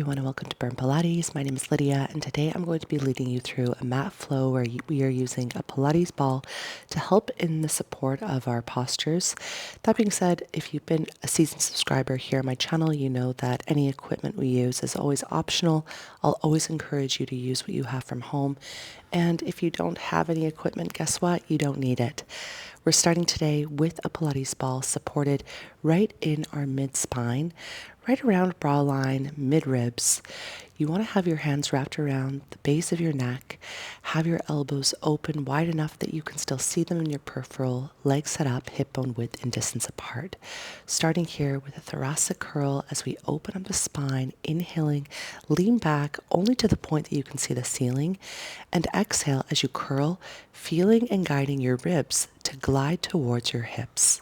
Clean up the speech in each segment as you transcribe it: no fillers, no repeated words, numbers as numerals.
everyone, and welcome to Burn Pilates. My name is Lydia, and today I'm going to be leading you through a mat flow where we are using a Pilates ball to help in the support of our postures. That being said, if you've been a seasoned subscriber here on my channel, you know that any equipment we use is always optional. I'll always encourage you to use what you have from home. And if you don't have any equipment, guess what? You don't need it. We're starting today with a Pilates ball supported right in our mid-spine, right around bra line, mid-ribs. You want to have your hands wrapped around the base of your neck, have your elbows open wide enough that you can still see them in your peripheral, legs set up, hip bone width and distance apart. Starting here with a thoracic curl as we open up the spine, inhaling, lean back only to the point that you can see the ceiling, and exhale as you curl, feeling and guiding your ribs to glide towards your hips.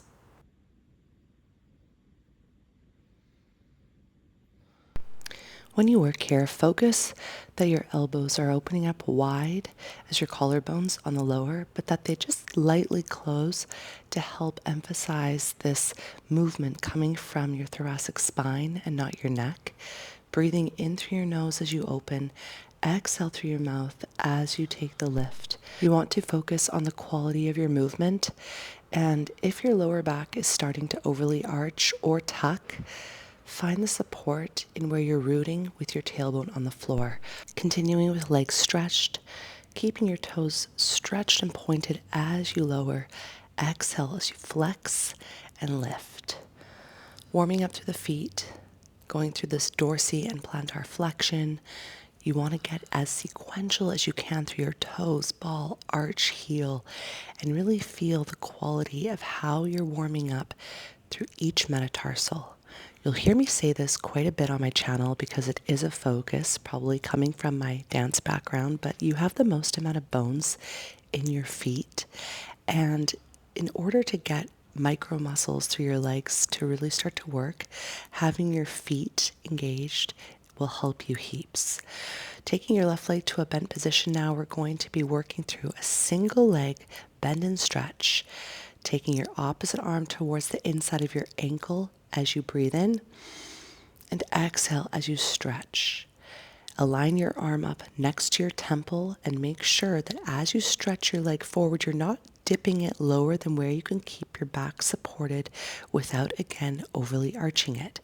When you work here, focus that your elbows are opening up wide as your collarbones on the lower, but that they just lightly close to help emphasize this movement coming from your thoracic spine and not your neck. Breathing in through your nose as you open, exhale through your mouth as you take the lift. You want to focus on the quality of your movement, and if your lower back is starting to overly arch or tuck, find the support in where you're rooting with your tailbone on the floor. Continuing with legs stretched, keeping your toes stretched and pointed as you lower. Exhale as you flex and lift. Warming up through the feet, going through this dorsal and plantar flexion. You want to get as sequential as you can through your toes, ball, arch, heel, and really feel the quality of how you're warming up through each metatarsal. You'll hear me say this quite a bit on my channel because it is a focus, probably coming from my dance background, but you have the most amount of bones in your feet. And in order to get micro muscles through your legs to really start to work, having your feet engaged will help you heaps. Taking your left leg to a bent position now, we're going to be working through a single leg bend and stretch. Taking your opposite arm towards the inside of your ankle as you breathe in, and exhale as you stretch. Align your arm up next to your temple and make sure that as you stretch your leg forward, you're not dipping it lower than where you can keep your back supported without, again, overly arching it.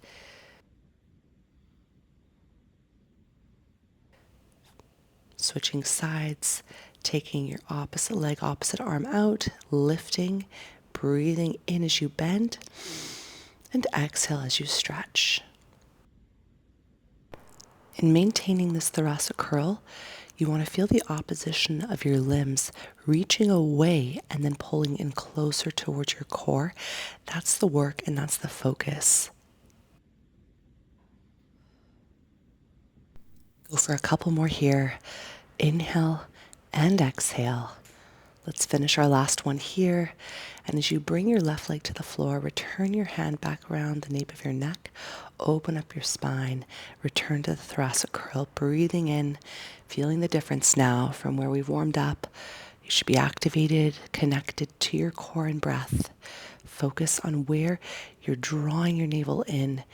Switching sides, taking your opposite leg, opposite arm out, lifting, breathing in as you bend, and exhale as you stretch. In maintaining this thoracic curl, you want to feel the opposition of your limbs reaching away and then pulling in closer towards your core. That's the work and that's the focus. Go for a couple more here. Inhale and exhale. Let's finish our last one here. And as you bring your left leg to the floor, return your hand back around the nape of your neck, open up your spine, return to the thoracic curl, breathing in, feeling the difference now from where we've warmed up. You should be activated, connected to your core and breath. Focus on where you're drawing your navel in,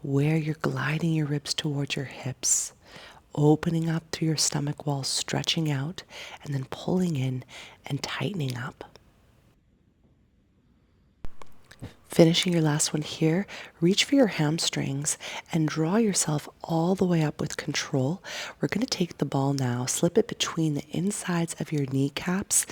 where you're gliding your ribs towards your hips. Opening up through your stomach wall, stretching out, and then pulling in and tightening up. Finishing your last one here, reach for your hamstrings and draw yourself all the way up with control. We're going to take the ball now, slip it between the insides of your kneecaps.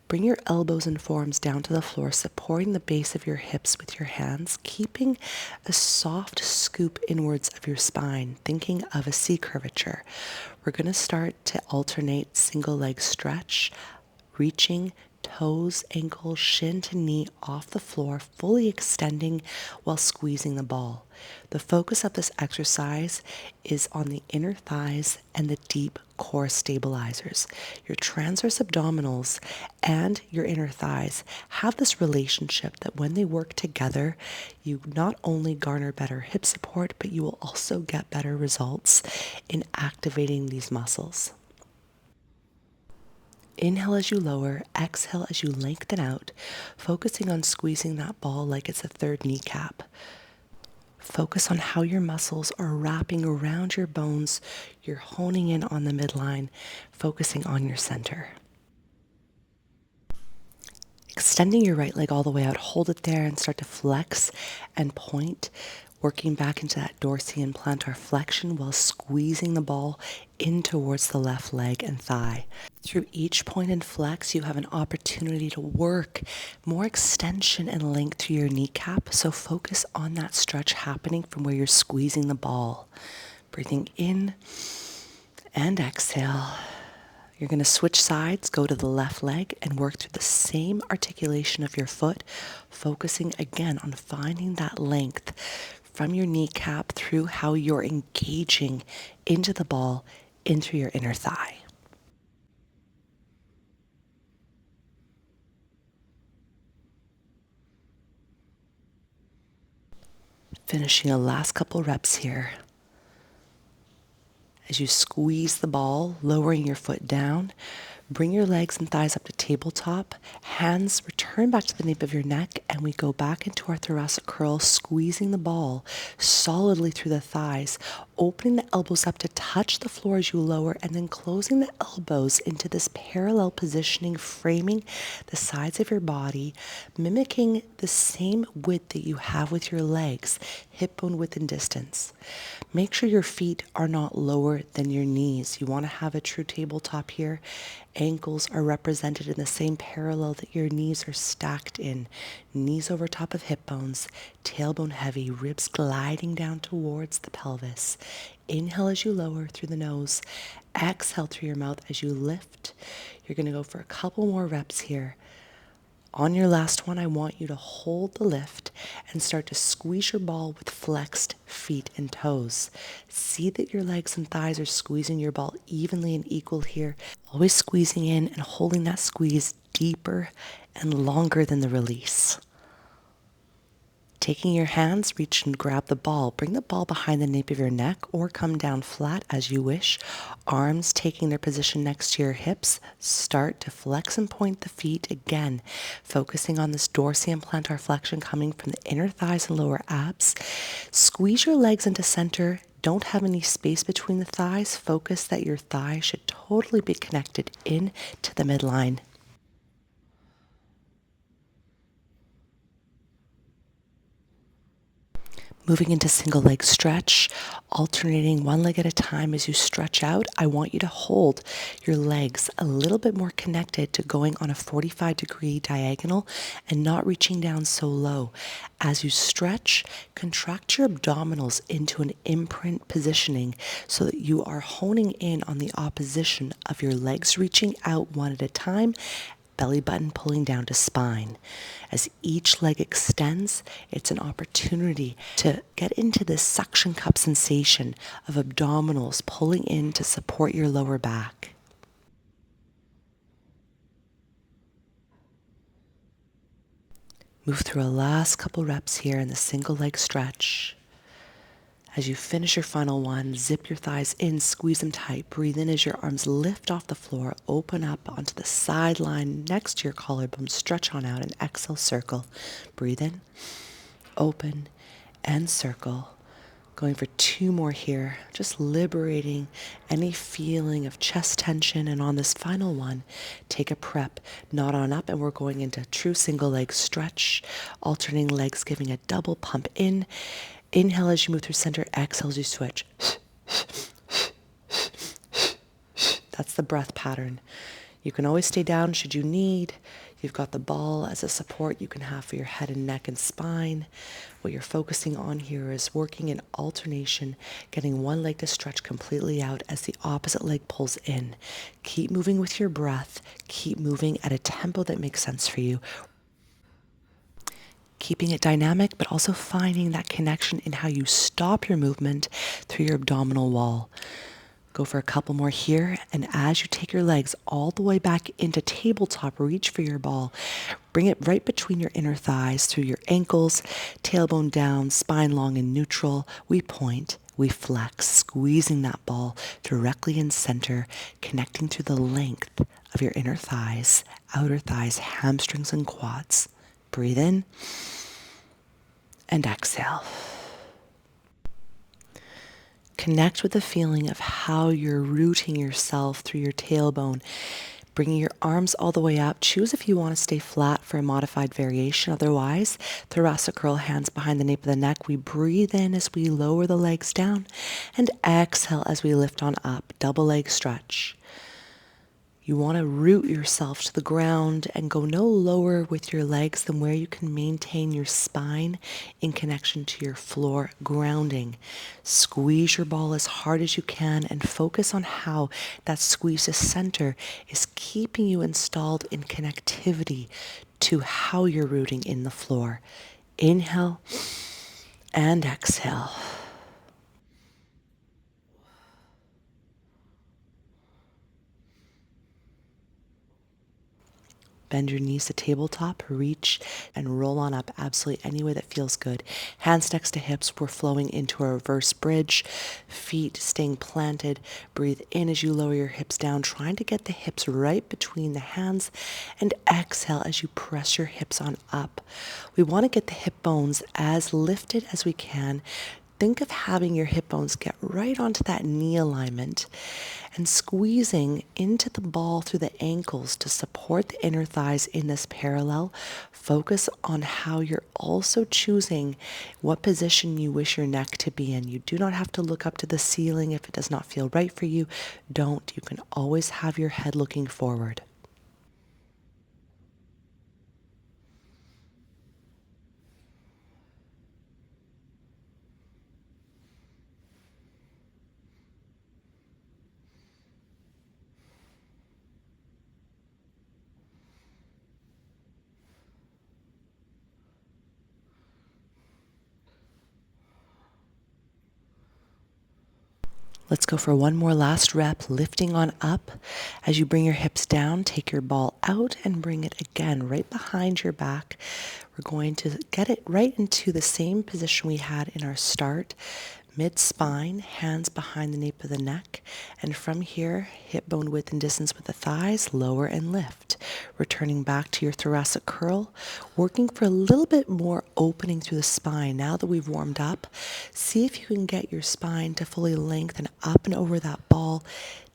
Bring your elbows and forearms down to the floor, supporting the base of your hips with your hands, keeping a soft scoop inwards of your spine, thinking of a C curvature. We're going to start to alternate single leg stretch, reaching toes, ankles, shin to knee off the floor, fully extending while squeezing the ball. The focus of this exercise is on the inner thighs and the deep core stabilizers. Your transverse abdominals and your inner thighs have this relationship that when they work together, you not only garner better hip support, but you will also get better results in activating these muscles. Inhale as you lower, exhale as you lengthen out, focusing on squeezing that ball like it's a third kneecap. Focus on how your muscles are wrapping around your bones. You're honing in on the midline, focusing on your center. Extending your right leg all the way out, hold it there and start to flex and point, working back into that dorsal and plantar flexion while squeezing the ball in towards the left leg and thigh. Through each point and flex, you have an opportunity to work more extension and length to your kneecap, so focus on that stretch happening from where you're squeezing the ball. Breathing in and exhale. You're going to switch sides, go to the left leg, and work through the same articulation of your foot, focusing again on finding that length from your kneecap through how you're engaging into the ball, into your inner thigh. Finishing a last couple reps here. As you squeeze the ball, lowering your foot down, bring your legs and thighs up to tabletop. Hands return back to the nape of your neck, and we go back into our thoracic curl, squeezing the ball solidly through the thighs, opening the elbows up to touch the floor as you lower, and then closing the elbows into this parallel positioning, framing the sides of your body, mimicking the same width that you have with your legs, hip bone width and distance. Make sure your feet are not lower than your knees. You want to have a true tabletop here. Ankles are represented in the same parallel that your knees are stacked in. Knees over top of hip bones, tailbone heavy, ribs gliding down towards the pelvis. Inhale as you lower through the nose. Exhale through your mouth as you lift. You're going to go for a couple more reps here. On your last one, I want you to hold the lift and start to squeeze your ball with flexed feet and toes. See that your legs and thighs are squeezing your ball evenly and equal here. Always squeezing in and holding that squeeze deeper and longer than the release. Taking your hands, reach and grab the ball. Bring the ball behind the nape of your neck or come down flat as you wish. Arms taking their position next to your hips. Start to flex and point the feet again, focusing on this dorsal and plantar flexion coming from the inner thighs and lower abs. Squeeze your legs into center. Don't have any space between the thighs. Focus that your thigh should totally be connected in to the midline. Moving into single leg stretch, alternating one leg at a time as you stretch out. I want you to hold your legs a little bit more connected to going on a 45-degree diagonal and not reaching down so low. As you stretch, contract your abdominals into an imprint positioning so that you are honing in on the opposition of your legs reaching out one at a time, belly button pulling down to spine. As each leg extends, it's an opportunity to get into this suction cup sensation of abdominals pulling in to support your lower back. Move through a last couple reps here in the single leg stretch. As you finish your final one, zip your thighs in, squeeze them tight. Breathe in as your arms lift off the floor. Open up onto the sideline next to your collarbone. Stretch on out and exhale, circle. Breathe in, open, and circle. Going for two more here. Just liberating any feeling of chest tension. And on this final one, take a prep. Knot on up, and we're going into true single leg stretch. Alternating legs, giving a double pump in. Inhale as you move through center, exhale as you switch. That's the breath pattern. You can always stay down should you need. You've got the ball as a support you can have for your head and neck and spine. What you're focusing on here is working in alternation, getting one leg to stretch completely out as the opposite leg pulls in. Keep moving with your breath. Keep moving at a tempo that makes sense for you. Keeping it dynamic, but also finding that connection in how you stop your movement through your abdominal wall. Go for a couple more here, and as you take your legs all the way back into tabletop, reach for your ball. Bring it right between your inner thighs through your ankles, tailbone down, spine long and neutral. We point, we flex, squeezing that ball directly in center, connecting through the length of your inner thighs, outer thighs, hamstrings, and quads. Breathe in and exhale. Connect with the feeling of how you're rooting yourself through your tailbone, bringing your arms all the way up. Choose if you want to stay flat for a modified variation. Otherwise, thoracic curl, hands behind the nape of the neck. We breathe in as we lower the legs down and exhale as we lift on up. Double leg stretch. You want to root yourself to the ground and go no lower with your legs than where you can maintain your spine in connection to your floor, grounding. Squeeze your ball as hard as you can and focus on how that squeeze to center is keeping you installed in connectivity to how you're rooting in the floor. Inhale and exhale. Bend your knees to tabletop, reach and roll on up absolutely any way that feels good. Hands next to hips, we're flowing into a reverse bridge. Feet staying planted. Breathe in as you lower your hips down, trying to get the hips right between the hands. And exhale as you press your hips on up. We want to get the hip bones as lifted as we can. Think of having your hip bones get right onto that knee alignment and squeezing into the ball through the ankles to support the inner thighs in this parallel. Focus on how you're also choosing what position you wish your neck to be in. You do not have to look up to the ceiling if it does not feel right for you. Don't. You can always have your head looking forward. Let's go for one more last rep, lifting on up. As you bring your hips down, take your ball out and bring it again right behind your back. We're going to get it right into the same position we had in our start. Mid-spine, hands behind the nape of the neck. And from here, hip bone width and distance with the thighs, lower and lift. Returning back to your thoracic curl, working for a little bit more opening through the spine. Now that we've warmed up, see if you can get your spine to fully lengthen up and over that ball.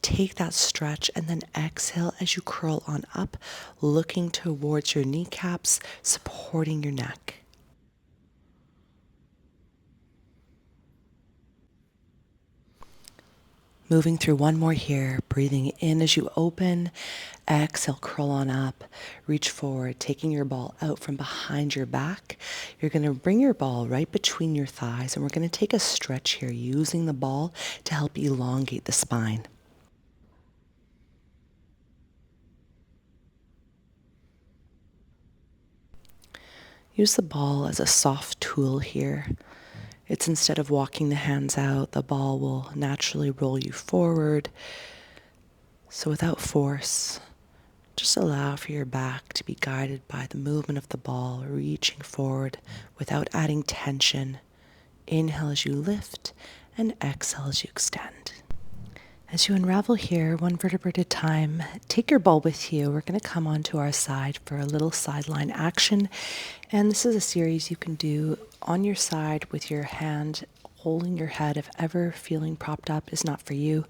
Take that stretch and then exhale as you curl on up, looking towards your kneecaps, supporting your neck. Moving through one more here, breathing in as you open, exhale, curl on up, reach forward, taking your ball out from behind your back. You're going to bring your ball right between your thighs, and we're going to take a stretch here, using the ball to help elongate the spine. Use the ball as a soft tool here. It's instead of walking the hands out, the ball will naturally roll you forward. So without force, just allow for your back to be guided by the movement of the ball, reaching forward without adding tension. Inhale as you lift and exhale as you extend. As you unravel here, one vertebra at a time, take your ball with you. We're going to come onto our side for a little sideline action. And this is a series you can do on your side with your hand holding your head if ever feeling propped up is not for you.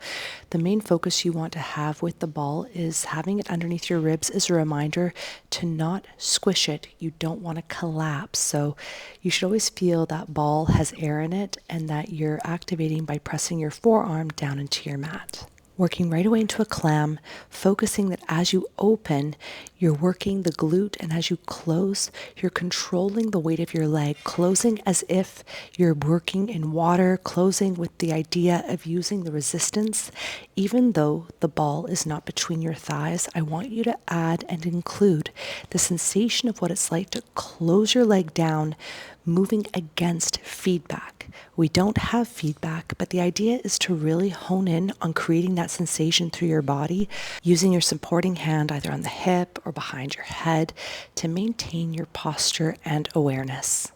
The main focus you want to have with the ball is having it underneath your ribs as a reminder to not squish it. You don't want to collapse. So you should always feel that ball has air in it and that you're activating by pressing your forearm down into your mat. Working right away into a clam, focusing that as you open, you're working the glute, and as you close, you're controlling the weight of your leg, closing as if you're working in water, closing with the idea of using the resistance. Even though the ball is not between your thighs, I want you to add and include the sensation of what it's like to close your leg down, moving against feedback. We don't have feedback, but the idea is to really hone in on creating that sensation through your body, using your supporting hand either on the hip or behind your head to maintain your posture and awareness.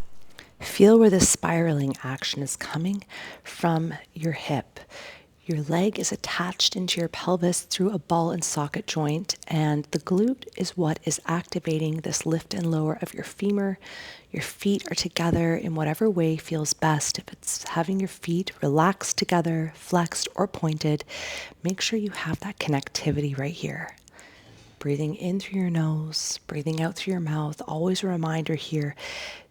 Feel where the spiraling action is coming from your hip. Your leg is attached into your pelvis through a ball and socket joint, and the glute is what is activating this lift and lower of your femur. Your feet are together in whatever way feels best. If it's having your feet relaxed together, flexed, or pointed, make sure you have that connectivity right here. Breathing in through your nose, breathing out through your mouth. Always a reminder here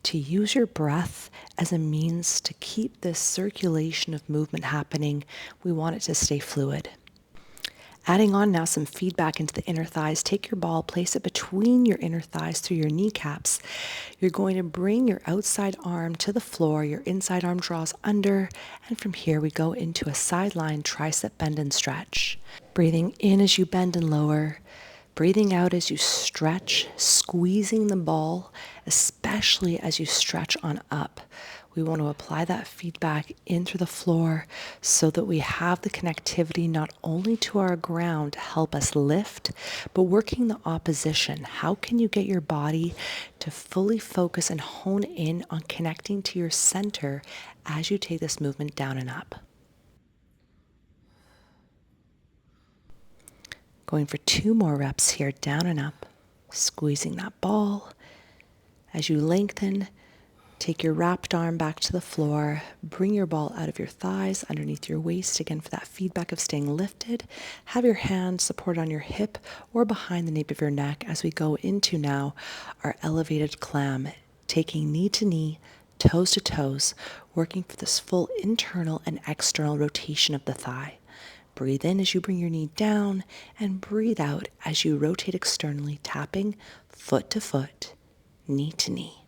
to use your breath as a means to keep this circulation of movement happening. We want it to stay fluid. Adding on now some feedback into the inner thighs. Take your ball, place it between your inner thighs through your kneecaps. You're going to bring your outside arm to the floor. Your inside arm draws under. And from here, we go into a sideline tricep bend and stretch. Breathing in as you bend and lower. Breathing out as you stretch, squeezing the ball, especially as you stretch on up. We want to apply that feedback in through the floor so that we have the connectivity not only to our ground to help us lift, but working the opposition. How can you get your body to fully focus and hone in on connecting to your center as you take this movement down and up? Going for 2 more reps here, down and up, squeezing that ball. As you lengthen, take your wrapped arm back to the floor, bring your ball out of your thighs, underneath your waist, again for that feedback of staying lifted. Have your hand supported on your hip or behind the nape of your neck as we go into now our elevated clam, taking knee to knee, toes to toes, working for this full internal and external rotation of the thigh. Breathe in as you bring your knee down and breathe out as you rotate externally, tapping foot to foot, knee to knee.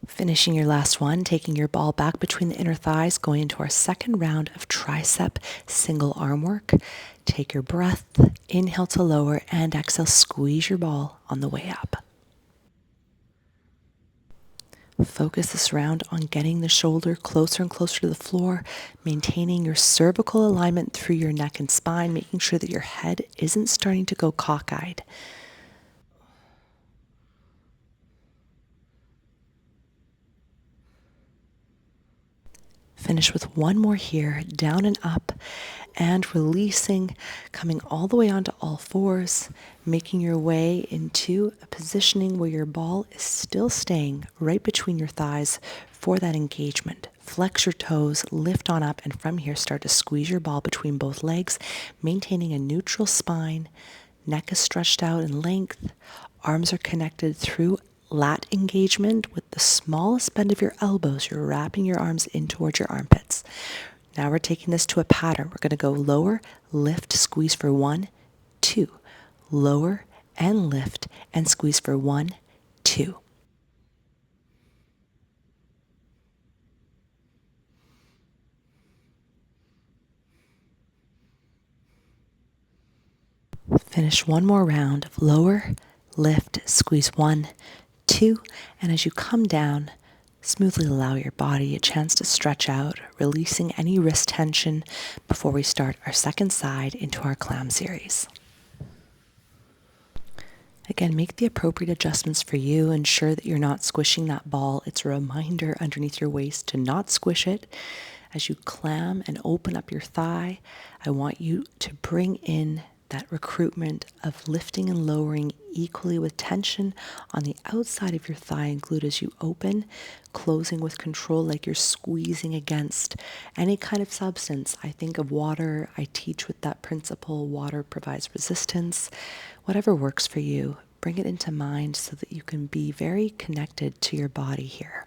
Finishing your last one, taking your ball back between the inner thighs, going into our second round of tricep single arm work. Take your breath, inhale to lower, and exhale, squeeze your ball on the way up. Focus this round on getting the shoulder closer and closer to the floor, maintaining your cervical alignment through your neck and spine, making sure that your head isn't starting to go cockeyed. Finish with one more here, down and up, and releasing, coming all the way onto all fours, making your way into a positioning where your ball is still staying right between your thighs for that engagement. Flex your toes, lift on up, and from here start to squeeze your ball between both legs, maintaining a neutral spine. Neck is stretched out in length, arms are connected through lat engagement with the smallest bend of your elbows. You're wrapping your arms in towards your armpits. Now we're taking this to a pattern. We're going to go lower, lift, squeeze for 1, 2. Lower and lift and squeeze for 1, 2. Finish one more round of lower, lift, squeeze 1, 2, and as you come down, smoothly allow your body a chance to stretch out, releasing any wrist tension before we start our second side into our clam series. Again, make the appropriate adjustments for you. Ensure that you're not squishing that ball. It's a reminder underneath your waist to not squish it. As you clam and open up your thigh, I want you to bring in that recruitment of lifting and lowering equally with tension on the outside of your thigh and glute as you open, closing with control like you're squeezing against any kind of substance. I think of water. I teach with that principle. Water provides resistance. Whatever works for you, bring it into mind so that you can be very connected to your body here.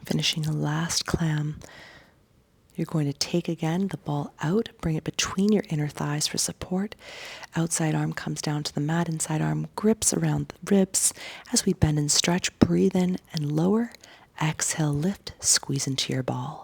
Finishing the last clam. You're going to take again the ball out, bring it between your inner thighs for support. Outside arm comes down to the mat, inside arm grips around the ribs. As we bend and stretch, breathe in and lower. Exhale, lift, squeeze into your ball.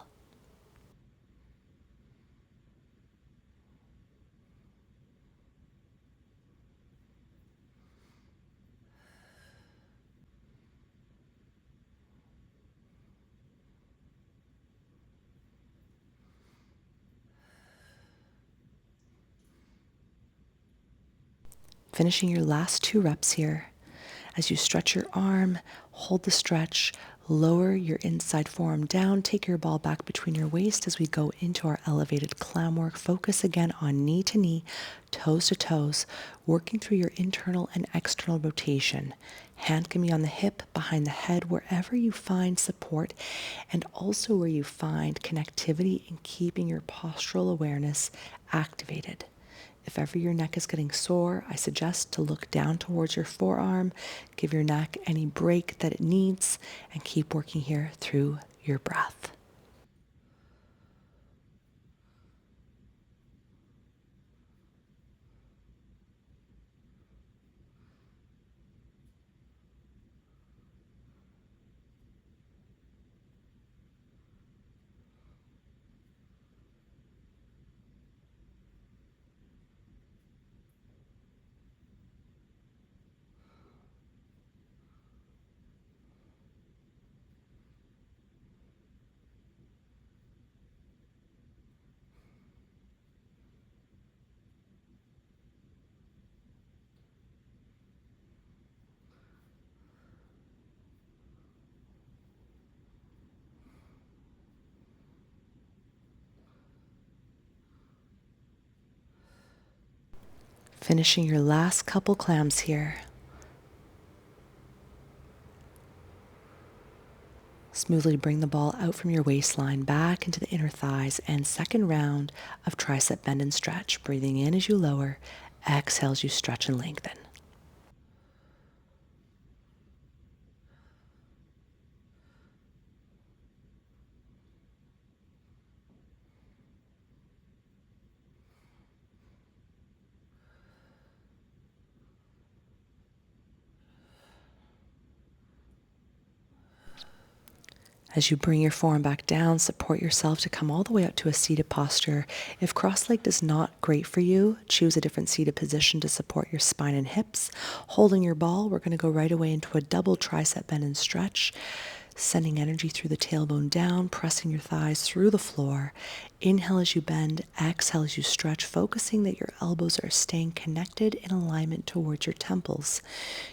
Finishing your last 2 reps here. As you stretch your arm, hold the stretch, lower your inside forearm down, take your ball back between your waist as we go into our elevated clam work. Focus again on knee to knee, toes to toes, working through your internal and external rotation. Hand can be on the hip, behind the head, wherever you find support, and also where you find connectivity in keeping your postural awareness activated. If ever your neck is getting sore, I suggest to look down towards your forearm, give your neck any break that it needs, and keep working here through your breath. Finishing your last couple clams here. Smoothly bring the ball out from your waistline back into the inner thighs, and second round of tricep bend and stretch. Breathing in as you lower, exhale as you stretch and lengthen. As you bring your forearm back down, support yourself to come all the way up to a seated posture. If cross-legged is not great for you, choose a different seated position to support your spine and hips. Holding your ball, we're going to go right away into a double tricep bend and stretch, sending energy through the tailbone down, pressing your thighs through the floor. Inhale as you bend, exhale as you stretch, focusing that your elbows are staying connected in alignment towards your temples.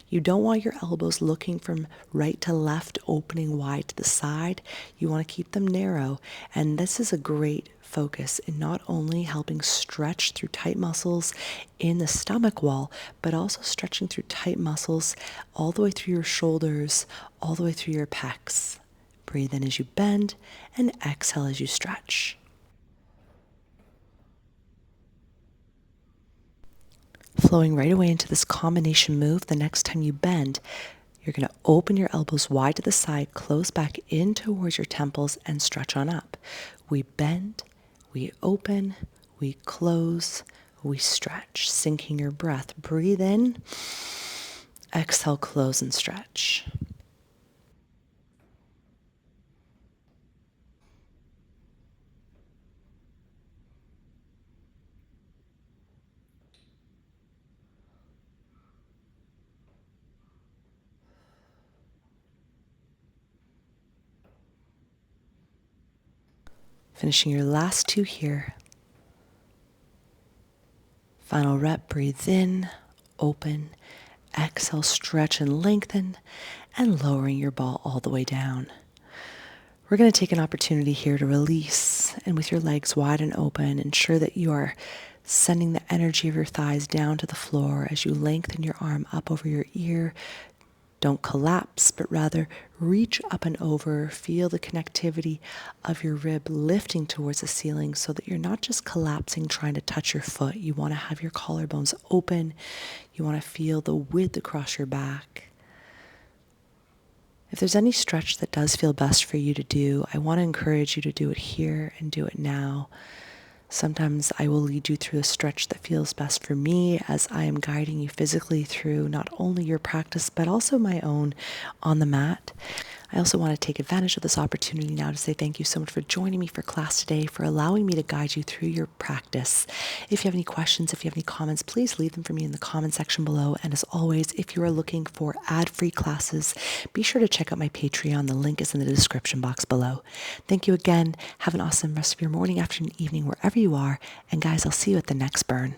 You don't want your elbows looking from right to left, opening wide to the side. You want to keep them narrow, and this is a great focus in not only helping stretch through tight muscles in the stomach wall, but also stretching through tight muscles all the way through your shoulders, all the way through your pecs. Breathe in as you bend and exhale as you stretch. Flowing right away into this combination move, the next time you bend, you're going to open your elbows wide to the side, close back in towards your temples, and stretch on up. We bend, we open, we close, we stretch, syncing your breath. Breathe in Exhale, close and stretch. Finishing your last two here. Final rep, breathe in, open, exhale, stretch and lengthen, and lowering your ball all the way down. We're going to take an opportunity here to release, and with your legs wide and open, ensure that you are sending the energy of your thighs down to the floor as you lengthen your arm up over your ear. Don't collapse, but rather reach up and over. Feel the connectivity of your rib lifting towards the ceiling so that you're not just collapsing, trying to touch your foot. You want to have your collarbones open. You want to feel the width across your back. If there's any stretch that does feel best for you to do, I want to encourage you to do it here and do it now. Sometimes I will lead you through a stretch that feels best for me as I am guiding you physically through not only your practice, but also my own on the mat. I also want to take advantage of this opportunity now to say thank you so much for joining me for class today, for allowing me to guide you through your practice. If you have any questions, if you have any comments, please leave them for me in the comment section below. And as always, if you are looking for ad-free classes, be sure to check out my Patreon. The link is in the description box below. Thank you again. Have an awesome rest of your morning, afternoon, evening, wherever you are. And guys, I'll see you at the next burn.